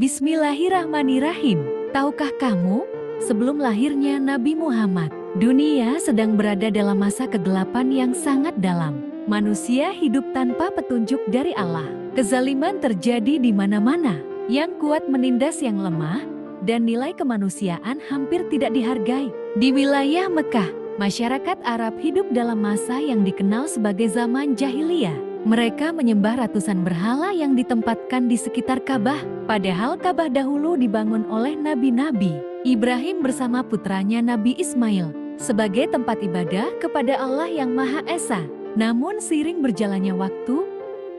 Bismillahirrahmanirrahim. Tahukah kamu, sebelum lahirnya Nabi Muhammad, dunia sedang berada dalam masa kegelapan yang sangat dalam. Manusia hidup tanpa petunjuk dari Allah. Kezaliman terjadi di mana-mana. Yang kuat menindas yang lemah, dan nilai kemanusiaan hampir tidak dihargai. Di wilayah Mekah, masyarakat Arab hidup dalam masa yang dikenal sebagai zaman jahiliyah. Mereka menyembah ratusan berhala yang ditempatkan di sekitar Ka'bah, padahal Ka'bah dahulu dibangun oleh nabi-nabi. Ibrahim bersama putranya Nabi Ismail sebagai tempat ibadah kepada Allah yang Maha Esa. Namun seiring berjalannya waktu,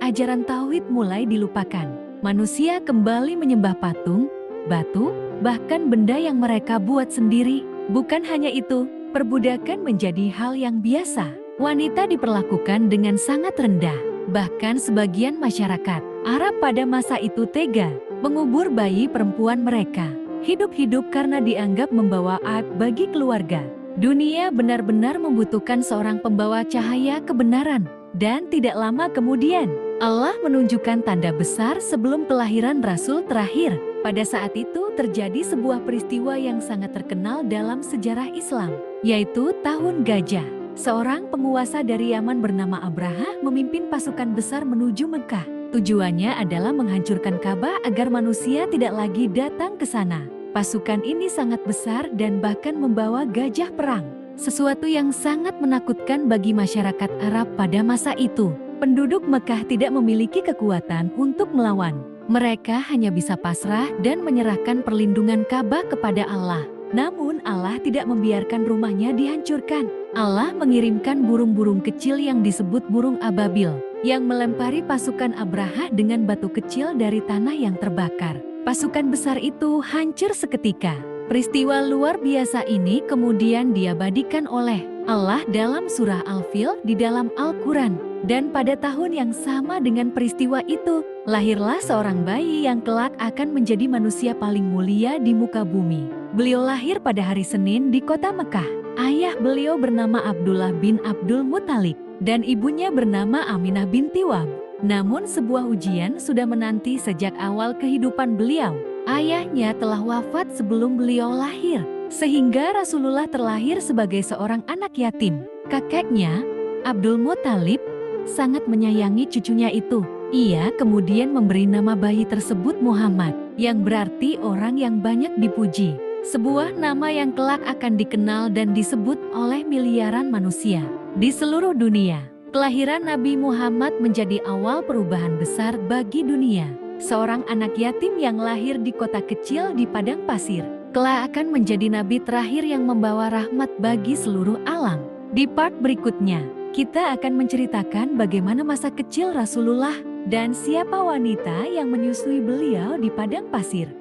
ajaran tauhid mulai dilupakan. Manusia kembali menyembah patung, batu, bahkan benda yang mereka buat sendiri. Bukan hanya itu, perbudakan menjadi hal yang biasa. Wanita diperlakukan dengan sangat rendah. Bahkan sebagian masyarakat Arab pada masa itu tega mengubur bayi perempuan mereka. Hidup-hidup karena dianggap membawa aib bagi keluarga. Dunia benar-benar membutuhkan seorang pembawa cahaya kebenaran. Dan tidak lama kemudian, Allah menunjukkan tanda besar sebelum kelahiran Rasul terakhir. Pada saat itu terjadi sebuah peristiwa yang sangat terkenal dalam sejarah Islam, yaitu Tahun Gajah. Seorang penguasa dari Yaman bernama Abraha memimpin pasukan besar menuju Mekah. Tujuannya adalah menghancurkan Ka'bah agar manusia tidak lagi datang ke sana. Pasukan ini sangat besar dan bahkan membawa gajah perang. Sesuatu yang sangat menakutkan bagi masyarakat Arab pada masa itu. Penduduk Mekah tidak memiliki kekuatan untuk melawan. Mereka hanya bisa pasrah dan menyerahkan perlindungan Ka'bah kepada Allah. Namun Allah tidak membiarkan rumahnya dihancurkan. Allah mengirimkan burung-burung kecil yang disebut burung ababil, yang melempari pasukan Abraha dengan batu kecil dari tanah yang terbakar. Pasukan besar itu hancur seketika. Peristiwa luar biasa ini kemudian diabadikan oleh Allah dalam surah Al-Fil di dalam Al-Quran. Dan pada tahun yang sama dengan peristiwa itu, lahirlah seorang bayi yang kelak akan menjadi manusia paling mulia di muka bumi. Beliau lahir pada hari Senin di kota Mekah. Ayah beliau bernama Abdullah bin Abdul Muthalib dan ibunya bernama Aminah binti Wahb. Namun sebuah ujian sudah menanti sejak awal kehidupan beliau. Ayahnya telah wafat sebelum beliau lahir, sehingga Rasulullah terlahir sebagai seorang anak yatim. Kakeknya, Abdul Muthalib, sangat menyayangi cucunya itu. Ia kemudian memberi nama bayi tersebut Muhammad, yang berarti orang yang banyak dipuji. Sebuah nama yang kelak akan dikenal dan disebut oleh miliaran manusia di seluruh dunia. Kelahiran Nabi Muhammad menjadi awal perubahan besar bagi dunia. Seorang anak yatim yang lahir di kota kecil di padang pasir, kelak akan menjadi nabi terakhir yang membawa rahmat bagi seluruh alam. Di part berikutnya, kita akan menceritakan bagaimana masa kecil Rasulullah dan siapa wanita yang menyusui beliau di padang pasir.